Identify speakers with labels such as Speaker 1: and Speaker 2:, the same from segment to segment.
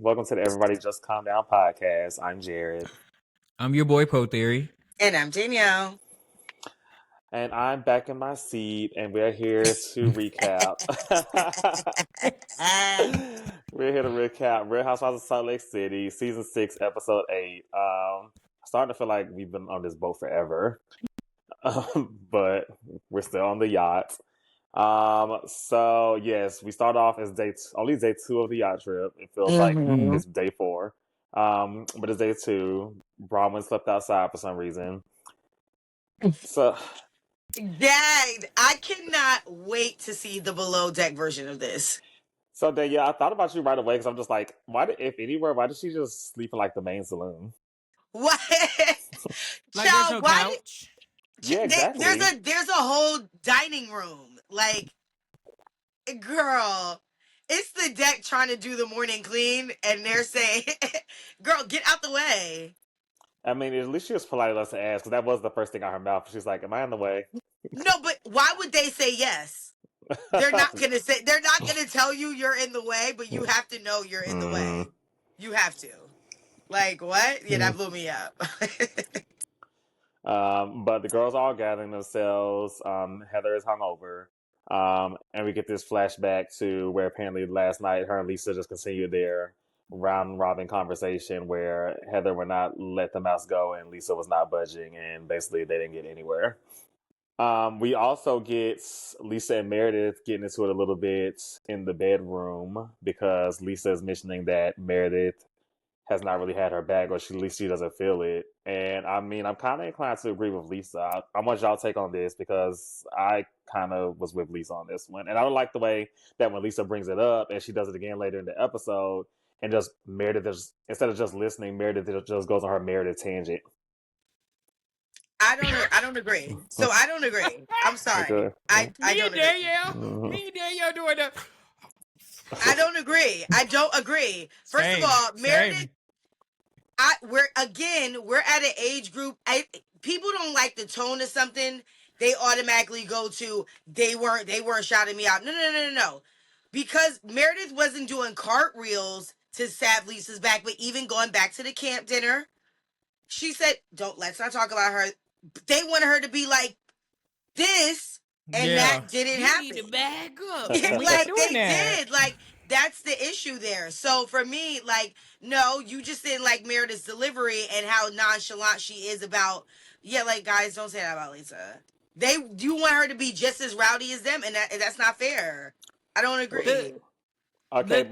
Speaker 1: Welcome to the Everybody Just Calm Down podcast. I'm Jared.
Speaker 2: I'm your boy, Po Theory.
Speaker 3: And I'm Danielle.
Speaker 1: And I'm back in my seat, and we're here to recap. We're here to recap Real Housewives of Salt Lake City, Season 6, Episode 8. Starting to feel like we've been on this boat forever. But we're still on the yacht. So yes, we start off as only day 2 of the yacht trip. It feels like it's day 4. But it's day 2. Bronwyn slept outside for some reason. So
Speaker 3: Dad, I cannot wait to see the below deck version of this.
Speaker 1: So then, yeah, I thought about you right away because I'm just like, why did she just sleep in like the main saloon?
Speaker 3: What?
Speaker 2: Like there's no couch.
Speaker 1: Yeah, exactly.
Speaker 3: There's a whole dining room. Like, girl, it's the deck trying to do the morning clean, and they're saying, "Girl, get out the way."
Speaker 1: I mean, at least she was polite enough to ask, because that was the first thing out her mouth. She's like, "Am I in the way?"
Speaker 3: No, but why would they say yes? They're not gonna tell you you're in the way, but you have to know you're in the way. You have to. Like, what? Yeah, that blew me up.
Speaker 1: But the girls are all gathering themselves. Heather is hungover. And we get this flashback to where apparently last night her and Lisa just continued their round robin conversation where Heather would not let the mouse go and Lisa was not budging, and basically they didn't get anywhere. We also get Lisa and Meredith getting into it a little bit in the bedroom because Lisa is mentioning that Meredith has not really had her back, or at least she doesn't feel it. And I mean, I'm kind of inclined to agree with Lisa. I want y'all take on this because I kind of was with Lisa on this one. And I don't like the way that when Lisa brings it up and she does it again later in the episode, and just Meredith, instead of just listening, Meredith just goes on her Meredith tangent.
Speaker 3: I don't agree. So I don't agree. I'm sorry.
Speaker 1: Okay.
Speaker 3: I don't agree.
Speaker 2: Me and Danielle doing that.
Speaker 3: I don't agree. First of all, Meredith, we're at an age group. People don't like the tone of something. They automatically go to they weren't shouting me out. No. Because Meredith wasn't doing cartwheels to stab Lisa's back, but even going back to the camp dinner, she said, let's not talk about her. They wanted her to be like this, and that didn't happen.
Speaker 2: Need to back up.
Speaker 3: Like they did. Like, that's the issue there. So for me, like, no, you just didn't like Meredith's delivery and how nonchalant she is about, like, guys, don't say that about Lisa. You want her to be just as rowdy as them, and that's not fair. I don't agree.
Speaker 1: Go ahead,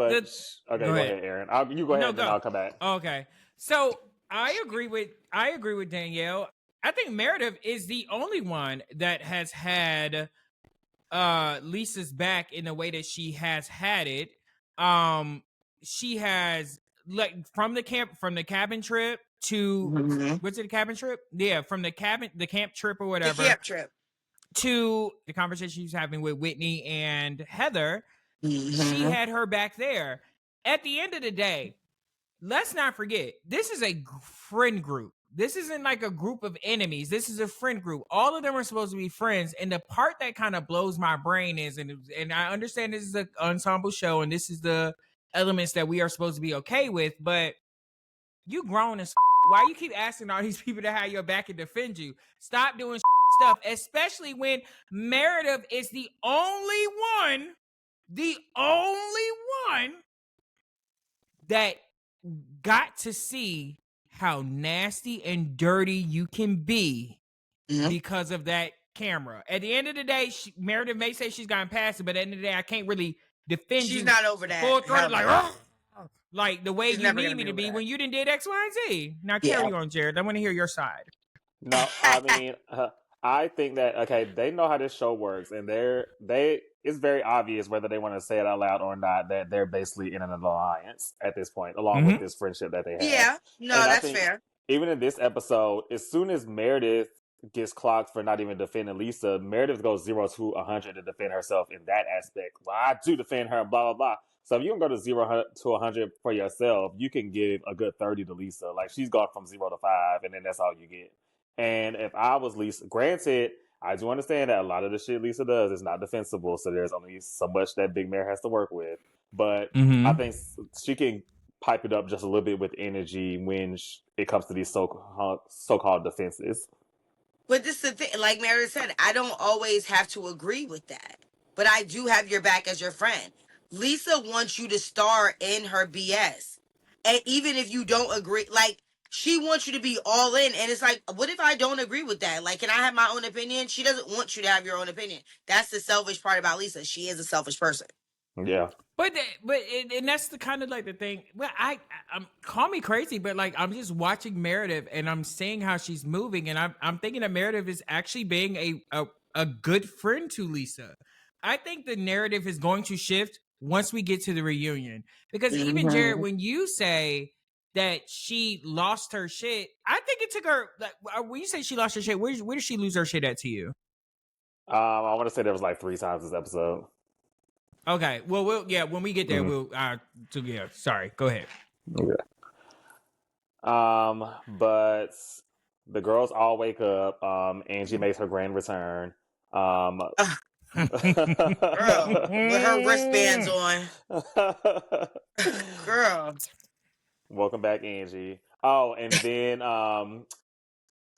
Speaker 1: Aaron. You go ahead, and then I'll come back.
Speaker 2: Okay. So I agree with Danielle. I think Meredith is the only one that has had Lisa's back in the way that she has had it. She has, like, from the cabin trip to what's it, the cabin trip? Yeah, from the camp trip or whatever.
Speaker 3: The camp trip.
Speaker 2: To the conversation she was having with Whitney and Heather. She had her back there. At the end of the day, let's not forget, this is a friend group. This isn't like a group of enemies. This is a friend group. All of them are supposed to be friends. And the part that kind of blows my brain is, and I understand this is an ensemble show and this is the elements that we are supposed to be okay with, but you grown as why you keep asking all these people to have your back and defend you? Stop doing stuff, especially when Meredith is the only one that got to see how nasty and dirty you can be because of that camera. At the end of the day, Meredith may say she's gotten past it, but at the end of the day, I can't really defend you.
Speaker 3: She's not over that.
Speaker 2: Full throat, like the way you need me to be when you didn't did X, Y, and Z. Now carry on, Jared. I want to hear your side.
Speaker 1: No, I mean, I think that, they know how this show works, and it's very obvious whether they want to say it out loud or not that they're basically in an alliance at this point, along with this friendship that they have.
Speaker 3: Yeah, no, and that's fair.
Speaker 1: Even in this episode, as soon as Meredith gets clocked for not even defending Lisa, Meredith goes 0 to 100 to defend herself in that aspect. Well, I do defend her, blah, blah, blah. So if you can go to 0 to 100 for yourself, you can give a good 30 to Lisa. Like, she's gone from 0 to 5, and then that's all you get. And if I was Lisa, granted, I do understand that a lot of the shit Lisa does is not defensible, so there's only so much that Big Mare has to work with. But I think she can pipe it up just a little bit with energy when it comes to these so-called defenses.
Speaker 3: But this is the thing, like Meredith said, I don't always have to agree with that. But I do have your back as your friend. Lisa wants you to star in her BS. And even if you don't agree, like, she wants you to be all in. And it's like, what if I don't agree with that? Like, can I have my own opinion? She doesn't want you to have your own opinion. That's the selfish part about Lisa. She is a selfish person.
Speaker 1: Yeah.
Speaker 2: But and that's the kind of like the thing. Well, I'm call me crazy, but like I'm just watching Meredith and I'm seeing how she's moving, and I'm thinking that Meredith is actually being a good friend to Lisa. I think the narrative is going to shift once we get to the reunion, because even Jared, when you say that she lost her shit, I think it took her. Like, when you say she lost her shit, where did she lose her shit at to you?
Speaker 1: I want to say there was like 3 times this episode.
Speaker 2: Okay, well, when we get there, we'll. Sorry, go ahead.
Speaker 1: Okay. But the girls all wake up. Angie makes her grand return.
Speaker 3: Girl, with her wristbands on. Girl.
Speaker 1: Welcome back, Angie. Oh, and then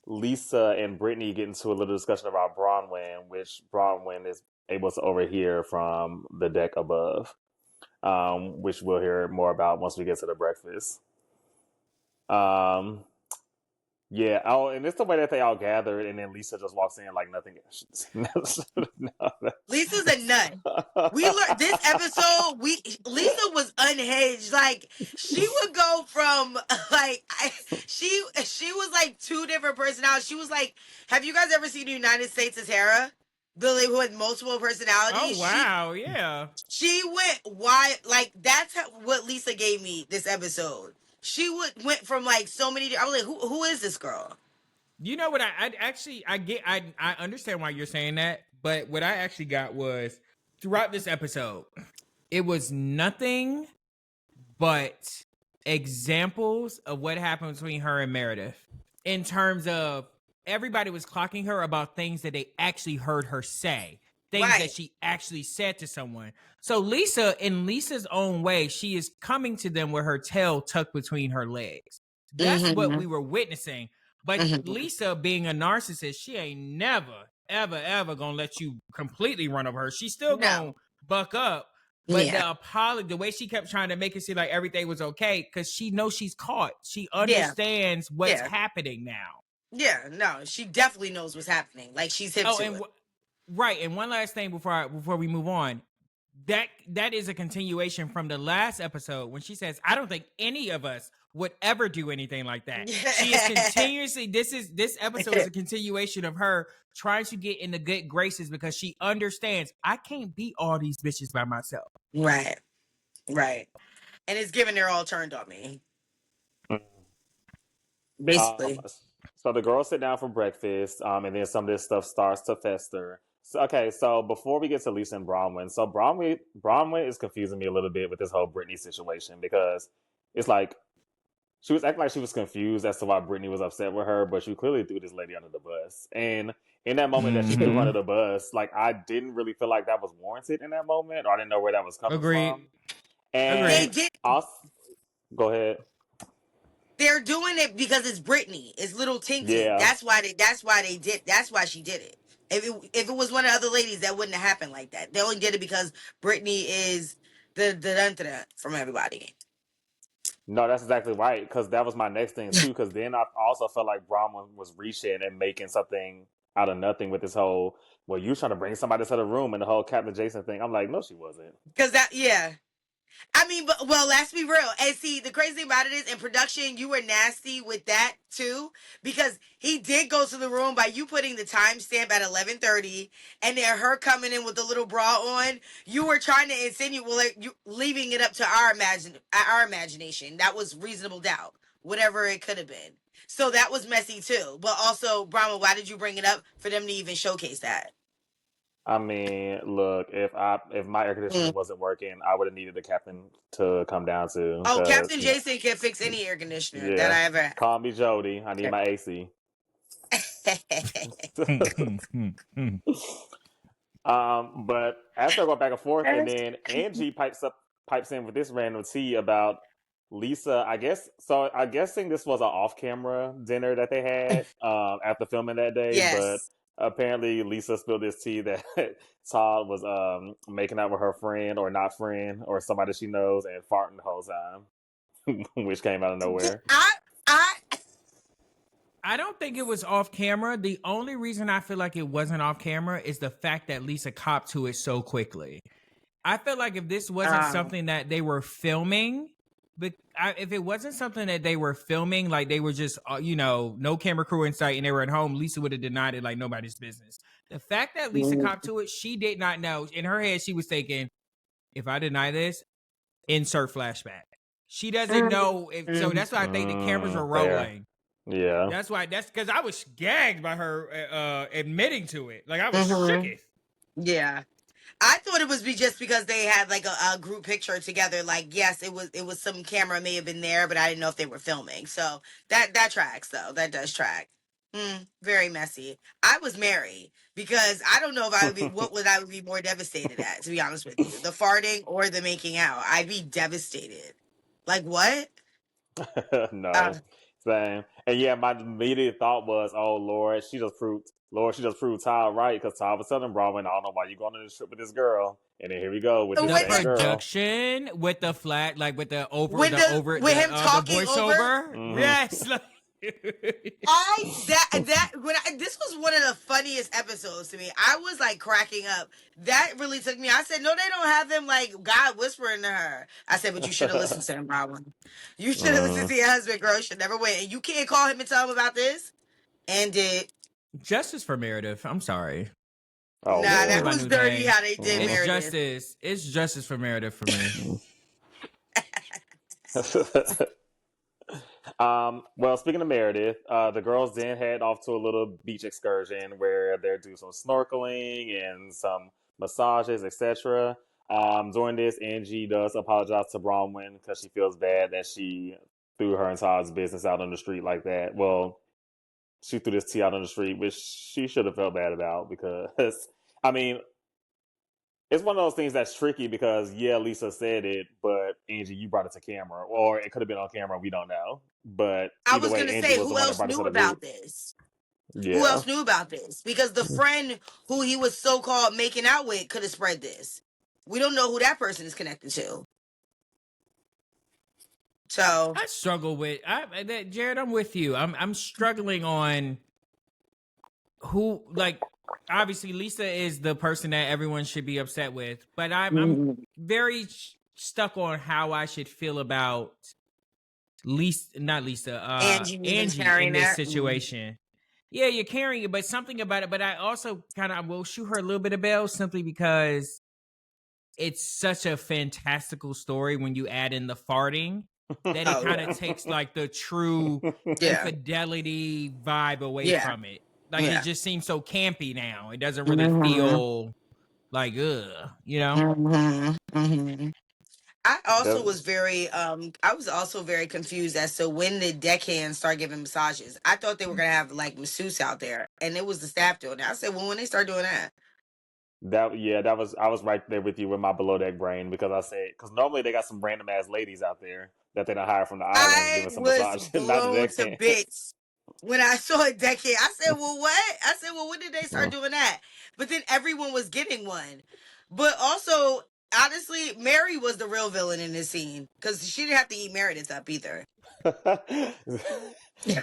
Speaker 1: Lisa and Brittany get into a little discussion about Bronwyn, which Bronwyn is able to overhear from the deck above, which we'll hear more about once we get to the breakfast. Yeah. Oh, and it's the way that they all gathered, and then Lisa just walks in like nothing.
Speaker 3: Lisa's a nut. We learned this episode. Lisa was unhinged. Like, she would go from she was like 2 different personalities. She was like, have you guys ever seen United States of Tara? The lady who had multiple personalities.
Speaker 2: Oh wow, yeah.
Speaker 3: She went wide. Like, that's what Lisa gave me this episode. She went from like so many. I was like, who is this girl?
Speaker 2: You know what? I understand why you're saying that, but what I actually got was throughout this episode, it was nothing but examples of what happened between her and Meredith. In terms of everybody was clocking her about things that they actually heard her say, things that she actually said to someone. So Lisa, in Lisa's own way, she is coming to them with her tail tucked between her legs. That's what we were witnessing. But Lisa, being a narcissist, she ain't never, ever, ever gonna let you completely run over her. She's still gonna buck up. But the way she kept trying to make it seem like everything was okay, because she knows she's caught. She understands what's happening now.
Speaker 3: Yeah, no, she definitely knows what's happening. Like, she's hip to it.
Speaker 2: Right, and one last thing before we move on. That is a continuation from the last episode when she says, I don't think any of us would ever do anything like that. She is continuously, this episode is a continuation of her trying to get in the good graces because she understands I can't beat all these bitches by myself.
Speaker 3: Right. And it's giving her all turned on me. Basically.
Speaker 1: So the girls sit down for breakfast, and then some of this stuff starts to fester. So before we get to Lisa and Bronwyn, so Bronwyn is confusing me a little bit with this whole Brittany situation, because it's like she was acting like she was confused as to why Brittany was upset with her, but she clearly threw this lady under the bus. And in that moment that she threw her under the bus, like, I didn't really feel like that was warranted in that moment, or I didn't know where that was coming from. And
Speaker 3: they did.
Speaker 1: Go ahead.
Speaker 3: They're doing it because it's Brittany. It's little Tinky. Yeah. That's why she did it. If it was one of the other ladies, that wouldn't have happened like that. They only did it because Brittany is the from everybody.
Speaker 1: No, that's exactly right. Because that was my next thing too. Because then I also felt like Bronwyn was reaching and making something out of nothing with this whole, well, you trying to bring somebody to the room and the whole Captain Jason thing. I'm like, no, she wasn't.
Speaker 3: Because I mean, let's be real. And see, the crazy thing about it is, in production, you were nasty with that too, because he did go to the room by you putting the timestamp at 11:30, and then her coming in with the little bra on. You were trying to insinuate, you leaving it up to our imagination. That was reasonable doubt, whatever it could have been. So that was messy too. But also, Brahma, why did you bring it up for them to even showcase that?
Speaker 1: I mean, look, if my air conditioner wasn't working, I would have needed the captain to come down to.
Speaker 3: Oh, Captain Jason can fix any air conditioner that I ever had.
Speaker 1: Call me Jody. I need my AC. But as they go back and forth, and then Angie pipes in with this random tea about Lisa, I guess so. I'm guessing this was an off-camera dinner that they had after filming that day. But
Speaker 3: Yes.
Speaker 1: apparently, Lisa spilled this tea that Todd was making out with her friend or not friend or somebody she knows and farting the whole time, which came out of nowhere.
Speaker 2: I don't think it was off camera. The only reason I feel like it wasn't off camera is the fact that Lisa copped to it so quickly. I feel like if this wasn't something that they were filming, but if it wasn't something that they were filming, like they were just, no camera crew in sight and they were at home, Lisa would have denied it like nobody's business. The fact that Lisa copped to it, she did not know. In her head, she was thinking, if I deny this, insert flashback. She doesn't know. So that's why I think the cameras were rolling.
Speaker 1: Yeah.
Speaker 2: That's because I was gagged by her admitting to it. Like I was shooketh.
Speaker 3: Yeah. I thought it was just because they had like a group picture together. Like, yes, it was some camera may have been there, but I didn't know if they were filming. So that tracks though. That does track. Very messy. I was married because I don't know if I would be I would be more devastated at, to be honest with you. The farting or the making out. I'd be devastated. Like what?
Speaker 1: No. Same. And yeah, my immediate thought was, oh Lord, she just proved Todd right, because Todd was telling Bronwyn, I don't know why you going on this trip with this girl. And then here we go with this same girl.
Speaker 2: Production with the flat, like with the over
Speaker 3: with him talking
Speaker 2: the voiceover.
Speaker 3: Over?
Speaker 2: Yes.
Speaker 3: This was one of the funniest episodes to me. I was like cracking up. That really took me. I said, no, they don't have him like God whispering to her. I said, but you should have listened to him, Bronwyn. You should have listened to your husband, girl. You should never wait. And you can't call him and tell him about this. And did
Speaker 2: justice for Meredith. I'm sorry.
Speaker 3: Oh, that was dirty how they did Meredith.
Speaker 2: It's justice for Meredith for me.
Speaker 1: Well, speaking of Meredith, the girls then head off to a little beach excursion where they're doing some snorkeling and some massages, etc. During this, Angie does apologize to Bronwyn because she feels bad that she threw her and Todd's business out on the street like that. Well, she threw this tea out on the street, which she should have felt bad about because, I mean, it's one of those things that's tricky because, yeah, Lisa said it, but Angie, you brought it to camera. Or it could have been on camera. We don't know. But
Speaker 3: I was going to say, who else knew about this? Yeah. Who else knew about this? Because the friend who he was so-called making out with could have spread this. We don't know who that person is connected to. So
Speaker 2: I struggle with Jared. I'm with you. I'm struggling on who, like, obviously Lisa is the person that everyone should be upset with, but I'm very stuck on how I should feel about Angie in this situation. Yeah, you're carrying it, but something about it. But I also I will shoot her a little bit of bail simply because it's such a fantastical story when you add in the farting that it kind of takes like the true infidelity vibe away from it. Like it just seems so campy now. It doesn't really feel like
Speaker 3: I also was very confused as to when the deckhands start giving massages. I thought they were gonna have like masseuse out there, and it was the staff doing it. I said, well, when they start doing that.
Speaker 1: I was right there with you with my below deck brain because normally they got some random ass ladies out there that they don't hire from the island giving some massages.
Speaker 3: Blown to bits when I saw a deckhand. I said, well, what? I said, well, when did they start doing that? But then everyone was getting one. But also, honestly, Mary was the real villain in this scene because she didn't have to eat Meredith up either.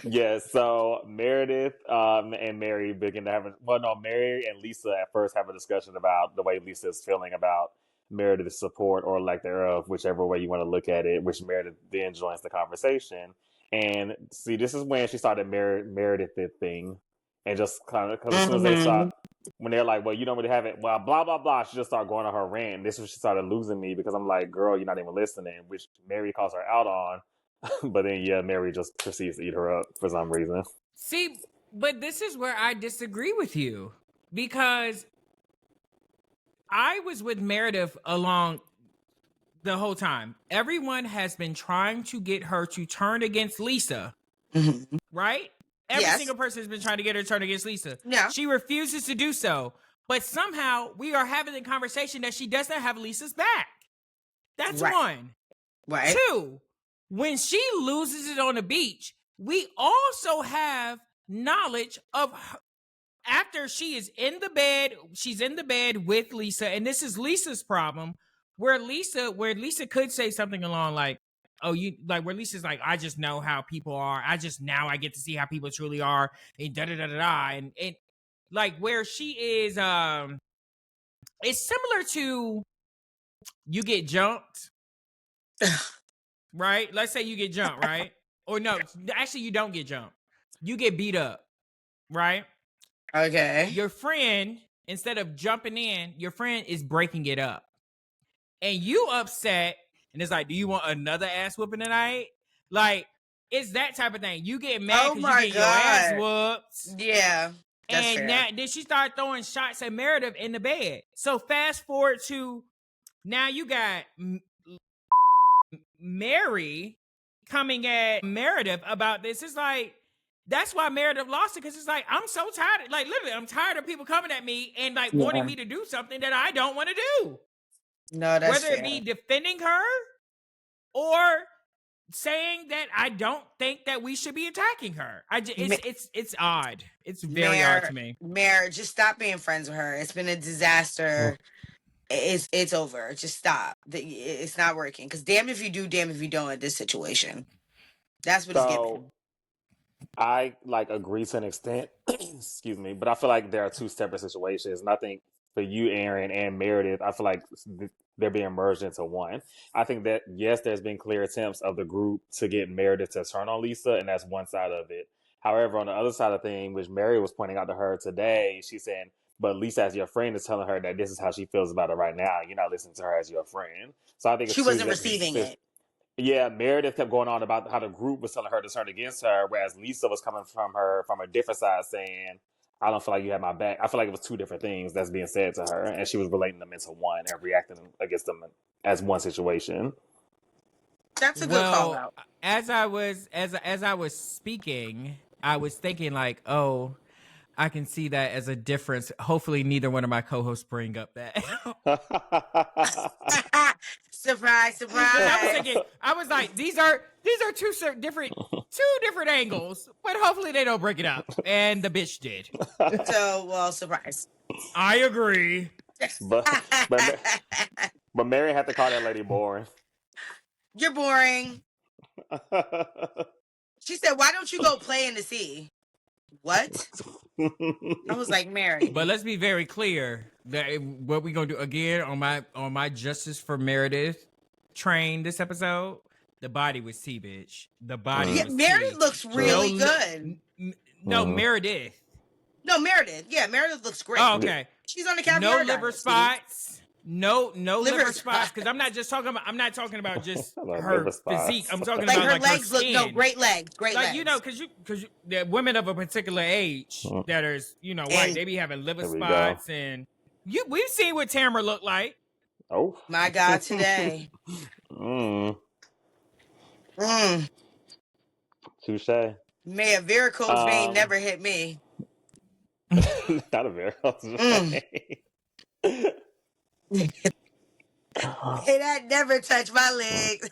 Speaker 1: Yeah, so Meredith and Mary begin to Mary and Lisa at first have a discussion about the way Lisa is feeling about Meredith's support or lack thereof, whichever way you want to look at it, which Meredith then joins the conversation. And see, this is when she started Meredith thing, and just kind of, because as soon as they start, when they're like, well, you don't really have it, well, blah, blah, blah, she just started going on her rant. And this is when she started losing me because I'm like, girl, you're not even listening, which Mary calls her out on. But then, Mary just proceeds to eat her up for some reason.
Speaker 2: See, but this is where I disagree with you because I was with Meredith along the whole time. Everyone has been trying to get her to turn against Lisa, right? Every single person has been trying to get her to turn against Lisa.
Speaker 3: Yeah.
Speaker 2: She refuses to do so. But somehow we are having the conversation that she does not have Lisa's back. That's one.
Speaker 3: Right.
Speaker 2: Two, when she loses it on the beach, we also have knowledge of her, after she is in the bed, she's in the bed with Lisa, and this is Lisa's problem, where Lisa could say something along like, "Oh, you like," where Lisa's like, "I just know how people are. I get to see how people truly are," and da da da da da, and like where she is, it's similar to you get jumped, right? Let's say you get jumped, right? Or no, actually you don't get jumped. You get beat up, right?
Speaker 3: Okay.
Speaker 2: Your friend, instead of jumping in, your friend is breaking it up. And you upset, and it's like, do you want another ass whooping tonight? Like, it's that type of thing. You get mad because you get your ass whooped.
Speaker 3: Yeah. That's
Speaker 2: and
Speaker 3: fair.
Speaker 2: now then she started throwing shots at Meredith in the bed. So fast forward to now you got Mary coming at Meredith about this. It's like, that's why Meredith lost it, because it's like, I'm so tired. Like, literally, I'm tired of people coming at me and like wanting me to do something that I don't want to do.
Speaker 3: No, that's
Speaker 2: whether
Speaker 3: fair.
Speaker 2: it be defending her or saying that I don't think that we should be attacking her. It's odd. It's very odd to me.
Speaker 3: Mare, just stop being friends with her. It's been a disaster. It's over. Just stop. It's not working. Because damn if you do, damn if you don't at this situation. That's what it's giving.
Speaker 1: I like agree to an extent, excuse me, but I feel like there are two separate situations, and I think for you, Aaron, and Meredith, I feel like they're being merged into one. I think that yes, there's been clear attempts of the group to get Meredith to turn on Lisa, and that's one side of it. However, on the other side of things, which Mary was pointing out to her today, she's saying, "But Lisa, as your friend, is telling her that this is how she feels about it right now. You're not listening to her as your friend." So I think it's
Speaker 3: she wasn't receiving it.
Speaker 1: Yeah, Meredith kept going on about how the group was telling her to turn against her, whereas Lisa was coming from her from a different side saying, "I don't feel like you have my back." I feel like it was two different things that's being said to her, and she was relating them into one and reacting against them as one situation.
Speaker 3: That's a good call out.
Speaker 2: As I was speaking, I was thinking like, oh, I can see that as a difference. Hopefully, neither one of my co-hosts bring up that.
Speaker 3: Surprise, surprise!
Speaker 2: I was like, these are two different angles, but hopefully they don't break it up. And the bitch did.
Speaker 3: So, well, surprise.
Speaker 2: I agree.
Speaker 1: but Mary had to call that lady boring.
Speaker 3: You're boring. She said, "Why don't you go play in the sea?" What? I was like, Mary.
Speaker 2: But let's be very clear that what we gonna do again on my justice for Meredith train this episode. The body was T, bitch. The body.
Speaker 3: Yeah,
Speaker 2: was
Speaker 3: Meredith
Speaker 2: T.
Speaker 3: looks really good.
Speaker 2: No, Meredith.
Speaker 3: No, Meredith. Yeah, Meredith looks great.
Speaker 2: Oh, okay.
Speaker 3: She's on the caviar.
Speaker 2: No liver spots. No liver spots. Because I'm not talking about just her physique. I'm talking
Speaker 3: like
Speaker 2: about
Speaker 3: her
Speaker 2: like
Speaker 3: legs
Speaker 2: her skin.
Speaker 3: look great legs. Great
Speaker 2: like
Speaker 3: legs.
Speaker 2: You know, because the women of a particular age that are white, they be having liver spots, and we've seen what Tamara looked like.
Speaker 1: Oh
Speaker 3: my God, today.
Speaker 1: Touche.
Speaker 3: May a varicose vein never hit me.
Speaker 1: Not a varicose vein.
Speaker 3: Hey, that never touched my legs.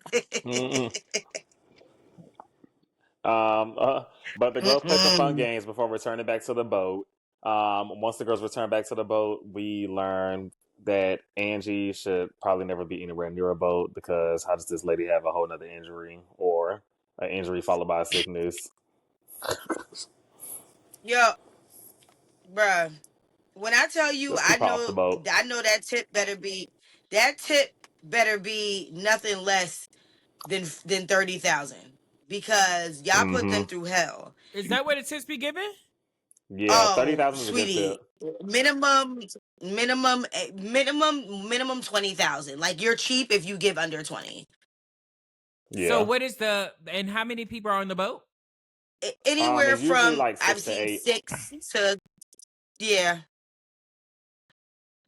Speaker 1: But the girls played some fun games before returning back to the boat. Once the girls return back to the boat, we learn that Angie should probably never be anywhere near a boat, because how does this lady have a whole nother injury, or an injury followed by a sickness?
Speaker 3: Yo, bruh. When I tell you, I know that tip better be nothing less than 30,000, because y'all put them through hell.
Speaker 2: Is that what the tips be given?
Speaker 1: Yeah, 30,000 is a good tip.
Speaker 3: Minimum 20,000. Like, you're cheap if you give under 20.
Speaker 1: Yeah.
Speaker 2: So what is and how many people are on the boat?
Speaker 3: Anywhere from
Speaker 1: like 6
Speaker 3: I've
Speaker 1: to
Speaker 3: seen
Speaker 1: 8.
Speaker 3: 6 to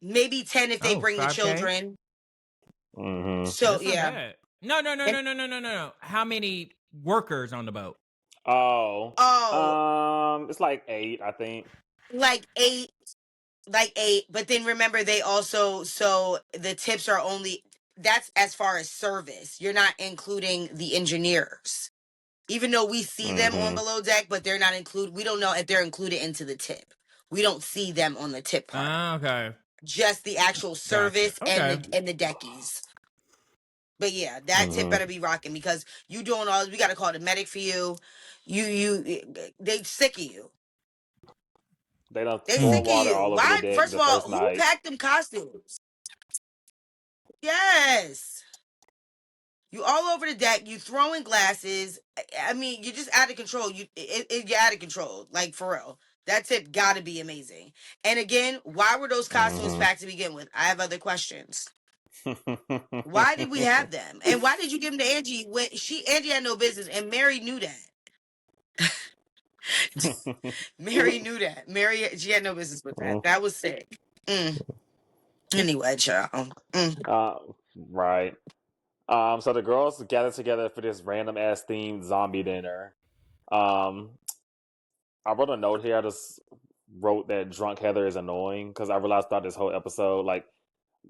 Speaker 3: maybe 10 if they bring 5K? The children. So yeah.
Speaker 2: No. How many workers on the boat?
Speaker 1: It's like 8, I think.
Speaker 3: Like 8. But then remember, they also, so the tips are only that's as far as service. You're not including the engineers. Even though we see them on below deck, but they're not included. We don't know if they're included into the tip. We don't see them on the tip part.
Speaker 2: Okay.
Speaker 3: Just the actual service
Speaker 2: Okay.
Speaker 3: and the deckies. But yeah, that tip better be rocking because you doing all. We got to call the medic for you. They sick of you.
Speaker 1: They don't
Speaker 3: They
Speaker 1: pour
Speaker 3: sick of
Speaker 1: water
Speaker 3: you.
Speaker 1: all over the
Speaker 3: Why?
Speaker 1: deck
Speaker 3: First
Speaker 1: the
Speaker 3: of all,
Speaker 1: first
Speaker 3: who
Speaker 1: night.
Speaker 3: packed them costumes? Yes. You all over the deck. You throwing glasses. I mean, you're just out of control. You're out of control. Like, for real. That tip got to be amazing. And again, why were those costumes packed to begin with? I have other questions. Why did we have them? And why did you give them to Angie when Angie had no business and Mary knew that? Mary knew that. She had no business with that. That was sick. Anyway, child.
Speaker 1: Right. So the girls gathered together for this random ass themed zombie dinner. I wrote a note here. I just wrote that drunk Heather is annoying because I realized throughout this whole episode, like,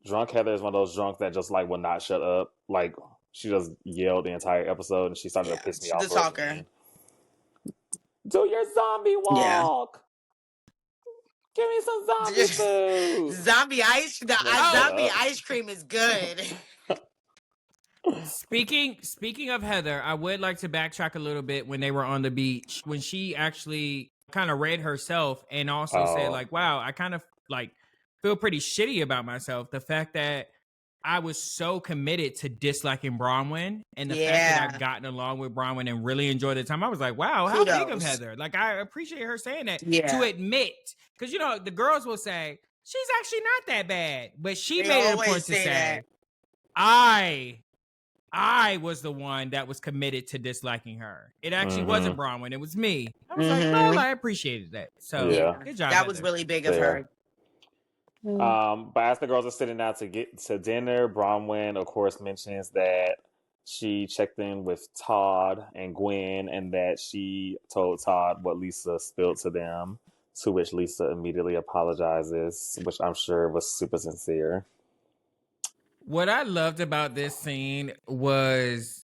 Speaker 1: drunk Heather is one of those drunks that just like will not shut up. Like, she just yelled the entire episode and she started to piss me off.
Speaker 3: The talker.
Speaker 1: Do your zombie walk. Give me some zombie food.
Speaker 3: Zombie ice. Zombie ice cream is good.
Speaker 2: Speaking of Heather, I would like to backtrack a little bit when they were on the beach when she actually kind of read herself and also said like, wow, I kind of like feel pretty shitty about myself. The fact that I was so committed to disliking Bronwyn and the fact that I've gotten along with Bronwyn and really enjoyed the time. I was like, wow, how big of Heather. Like, I appreciate her saying that to admit, because, you know, the girls will say, she's actually not that bad. But she made it a point to say, I was the one that was committed to disliking her. It actually wasn't Bronwyn. It was me. I was like, well, I appreciated that. So, good job.
Speaker 3: That was really big of her.
Speaker 1: But as the girls are sitting down to get to dinner, Bronwyn, of course, mentions that she checked in with Todd and Gwen and that she told Todd what Lisa spilled to them, to which Lisa immediately apologizes, which I'm sure was super sincere.
Speaker 2: What I loved about this scene was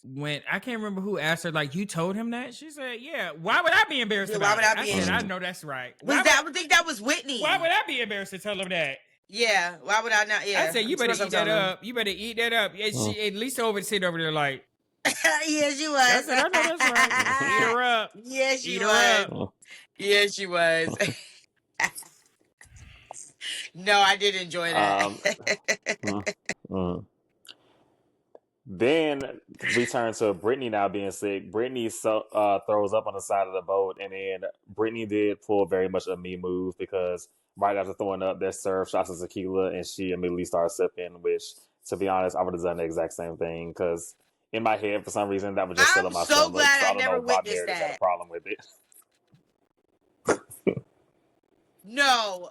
Speaker 2: when I can't remember who asked her, like, you told him that? She said, yeah. Why would I be embarrassed about it? I said, I know that's right.
Speaker 3: I think that was Whitney.
Speaker 2: Why would I be embarrassed to tell him that?
Speaker 3: Yeah. Why would I not? Yeah.
Speaker 2: I said, you better eat that up. You better eat that up. Yeah, she at least sit over there like.
Speaker 3: Yeah, she was.
Speaker 2: I said, I know that's right. Eat her up.
Speaker 3: Yeah, she was. Yeah, she was. No, I did enjoy that.
Speaker 1: Then we turn to Brittany now being sick. Brittany throws up on the side of the boat, and then Brittany did pull very much a me move because right after throwing up, they served shots of tequila, and she immediately started sipping, which, to be honest, I would have done the exact same thing because in my head, for some reason, that would just settle my stomach.
Speaker 3: I'm so glad I never witnessed
Speaker 1: Meredith had a problem with it.
Speaker 3: No,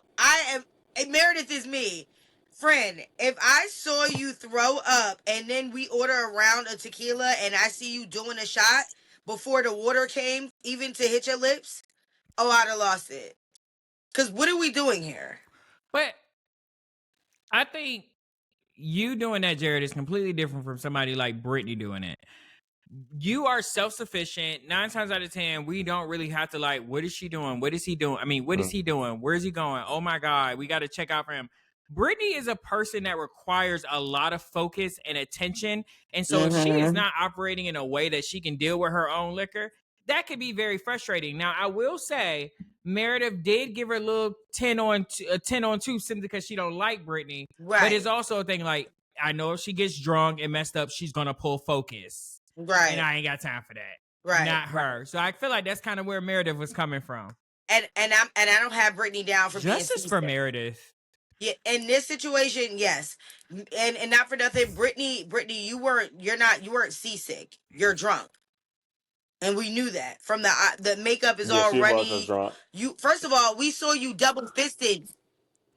Speaker 3: Meredith is me. Friend, if I saw you throw up and then we order a round of tequila and I see you doing a shot before the water came even to hit your lips, I'd have lost it. Because what are we doing here?
Speaker 2: But I think you doing that, Jared, is completely different from somebody like Brittany doing it. You are self-sufficient. 9 times out of 10, we don't really have to like, what is she doing? What is he doing? I mean, what is he doing? Where is he going? Oh my God, we got to check out for him. Brittany is a person that requires a lot of focus and attention. And so if she is not operating in a way that she can deal with her own liquor, that could be very frustrating. Now, I will say Meredith did give her a little 10 on 2 simply because she don't like Brittany. Right. But it's also a thing like, I know if she gets drunk and messed up, she's going to pull focus. Right. And I ain't got time for that. Right. Not her. So I feel like that's kind of where Meredith was coming from.
Speaker 3: And I don't have Brittany down for
Speaker 2: justice for Meredith.
Speaker 3: Yeah, in this situation, yes. And not for nothing, Brittany, you weren't seasick. You're drunk. And we knew that. From the makeup is already
Speaker 1: drunk.
Speaker 3: First of all, we saw you double fisted.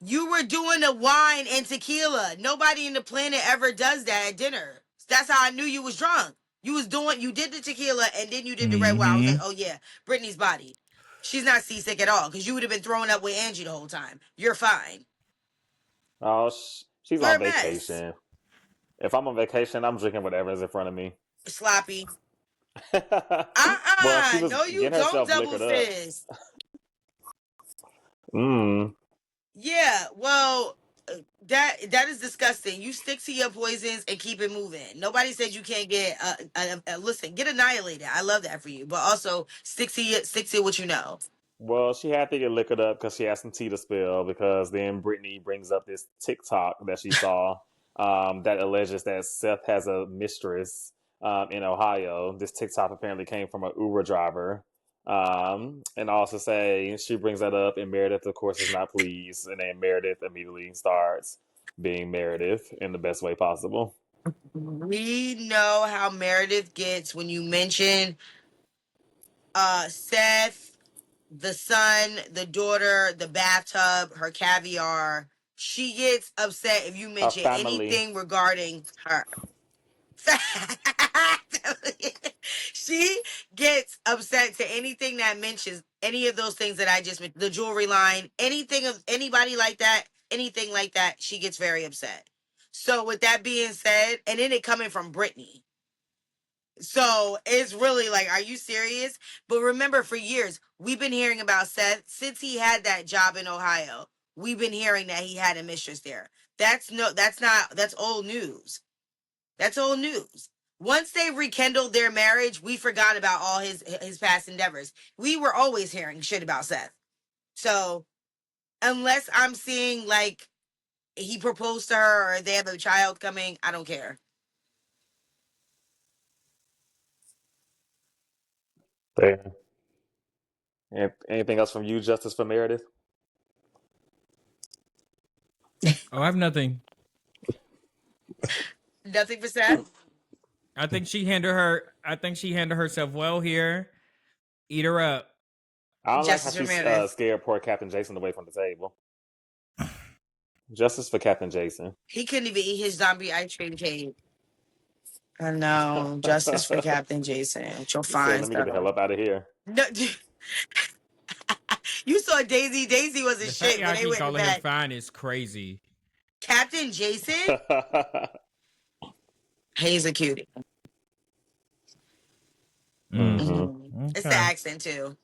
Speaker 3: You were doing the wine and tequila. Nobody in the planet ever does that at dinner. That's how I knew you was drunk. You did the tequila and then you did the red wine. I was like, oh yeah, Brittany's body. She's not seasick at all because you would have been throwing up with Angie the whole time. You're fine.
Speaker 1: Oh, she's on vacation. If I'm on vacation, I'm drinking whatever's in front of me.
Speaker 3: Sloppy.
Speaker 1: Well, she was
Speaker 3: No, you
Speaker 1: getting
Speaker 3: don't
Speaker 1: herself
Speaker 3: double
Speaker 1: liquored up.
Speaker 3: fist.
Speaker 1: Mm.
Speaker 3: Yeah, well, that is disgusting. You stick to your poisons and keep it moving. Nobody said you can't get listen, get annihilated. I love that for you, but also stick to what you know.
Speaker 1: Well, she had to get liquored up because she had some tea to spill. Because then Brittany brings up this TikTok that she saw that alleges that Seth has a mistress in Ohio. This TikTok apparently came from an Uber driver. And also say she brings that up, and Meredith, of course, is not pleased. And then Meredith immediately starts being Meredith in the best way possible.
Speaker 3: We know how Meredith gets when you mention Seth, the son, the daughter, the bathtub, her caviar. She gets upset if you
Speaker 1: Her
Speaker 3: mention
Speaker 1: family.
Speaker 3: anything regarding her. She gets upset to anything that mentions any of those things that I just mentioned, the jewelry line, anything of anybody like that, anything like that, she gets very upset. So with that being said, and then it coming from Brittany. So it's really like, are you serious? But remember, for years, we've been hearing about Seth since he had that job in Ohio. We've been hearing that he had a mistress there. That's old news. That's old news. Once they rekindled their marriage, we forgot about all his past endeavors. We were always hearing shit about Seth. So unless I'm seeing like he proposed to her or they have a child coming, I don't care.
Speaker 1: There. Anything else from you, Justice for Meredith?
Speaker 2: Oh, I have nothing.
Speaker 3: Nothing for Seth.
Speaker 2: I think she handled herself well here. Eat her up.
Speaker 1: I don't like how
Speaker 3: Justice for
Speaker 1: she
Speaker 3: Meredith.
Speaker 1: scared poor Captain Jason away from the table. Justice for Captain Jason.
Speaker 3: He couldn't even eat his zombie ice cream cake. I know. Justice for Captain Jason. With your
Speaker 1: He said,
Speaker 3: fine
Speaker 1: "Let me get the hell
Speaker 3: stuff.
Speaker 1: up out of here."
Speaker 3: No, you saw Daisy. Daisy was a
Speaker 2: The fact
Speaker 3: shit when
Speaker 2: y'all
Speaker 3: they
Speaker 2: keep
Speaker 3: went to
Speaker 2: calling him
Speaker 3: bed.
Speaker 2: fine is crazy.
Speaker 3: Captain Jason? He's a cutie.
Speaker 1: Mm-hmm.
Speaker 3: It's the accent too.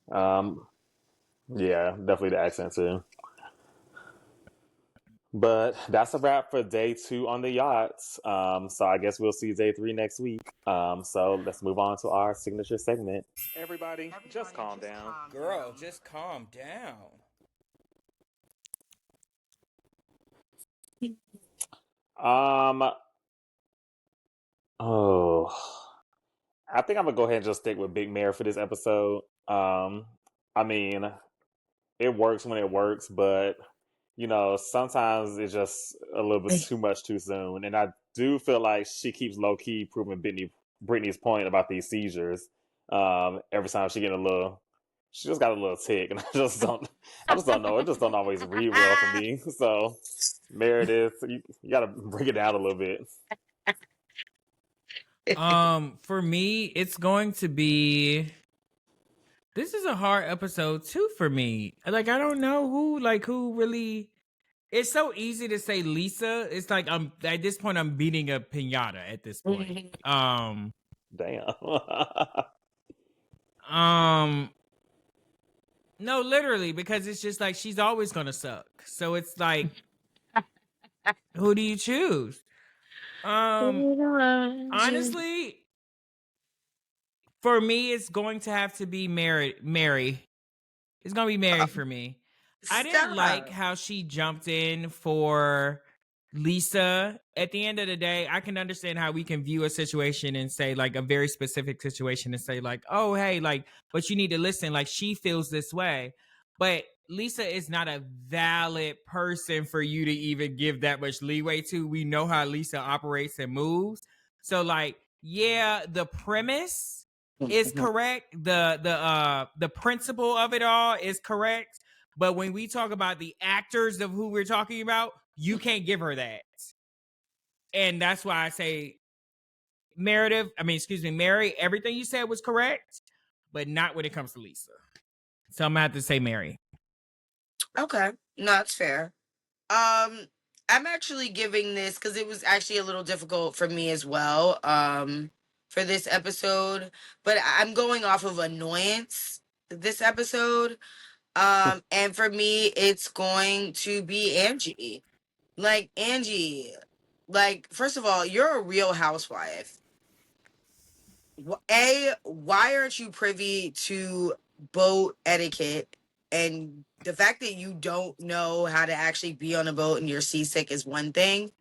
Speaker 1: Yeah, definitely the accent too. But that's a wrap for day 2 on the yachts. So I guess we'll see day 3 next week. So let's move on to our signature segment. Everybody, just calm down.
Speaker 2: Girl, just calm down.
Speaker 1: Oh, I think I'm gonna go ahead and just stick with Big Mare for this episode. I mean, it works when it works, but sometimes it's just a little bit too much too soon. And I do feel like she keeps low key proving Brittany's point about these seizures. Every time she just got a little tick, and I just don't know. It just don't always read well for me. So Meredith, you got to bring it down a little bit.
Speaker 2: For me, it's going to be. This is a hard episode too for me. Like, I don't know who really. It's so easy to say Lisa. It's like at this point I'm beating a piñata at this point.
Speaker 1: Damn.
Speaker 2: No, literally, because it's just like she's always gonna suck. So it's like, who do you choose? Honestly, for me, it's going to have to be Mary. It's gonna be Mary for me. I didn't like how she jumped in for Lisa. At the end of the day, I can understand how we can view a situation and say, like, a very specific situation and say, like, oh, hey, like, but you need to listen. Like, she feels this way. But Lisa is not a valid person for you to even give that much leeway to. We know how Lisa operates and moves. So, like, yeah, the premise is correct. The principle of it all is correct. But when we talk about the actors of who we're talking about, you can't give her that. And that's why I say Mary, everything you said was correct, but not when it comes to Lisa. So I'm gonna have to say Mary.
Speaker 3: Okay. No, it's fair. I'm actually giving this because it was actually a little difficult for me as well. For this episode, but I'm going off of annoyance this episode. And for me, it's going to be Angie. Like Angie, like first of all, you're a real housewife. Why aren't you privy to boat etiquette? And the fact that you don't know how to actually be on a boat and you're seasick is one thing,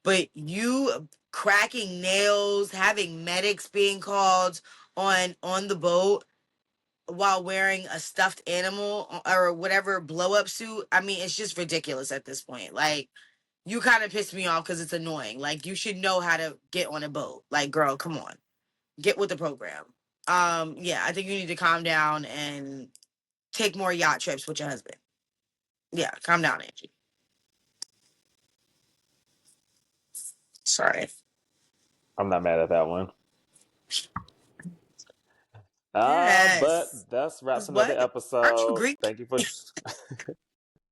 Speaker 3: but you cracking nails, having medics being called on the boat while wearing a stuffed animal or whatever blow up suit. I mean, it's just ridiculous at this point. Like, you kind of pissed me off because it's annoying. Like, you should know how to get on a boat. Like, girl, come on, get with the program. Yeah, I think you need to calm down and take more yacht trips with your husband. Yeah, calm down, Angie. Sorry.
Speaker 1: I'm not mad at that one.
Speaker 3: Yes.
Speaker 1: But that's wraps another
Speaker 3: What? Aren't you
Speaker 1: episode.
Speaker 3: Greek?
Speaker 1: Thank you for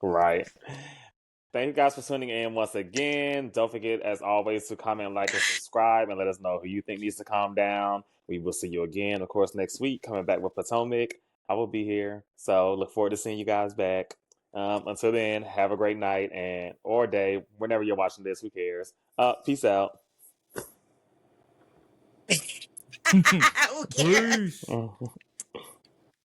Speaker 1: right. Thank you guys for tuning in once again. Don't forget, as always, to comment, like, and subscribe, and let us know who you think needs to calm down. We will see you again, of course, next week. Coming back with Potomac. I will be here, so look forward to seeing you guys back. Until then, have a great night and or day whenever you're watching this. Who cares? Peace out.
Speaker 3: Who cares?
Speaker 2: Peace.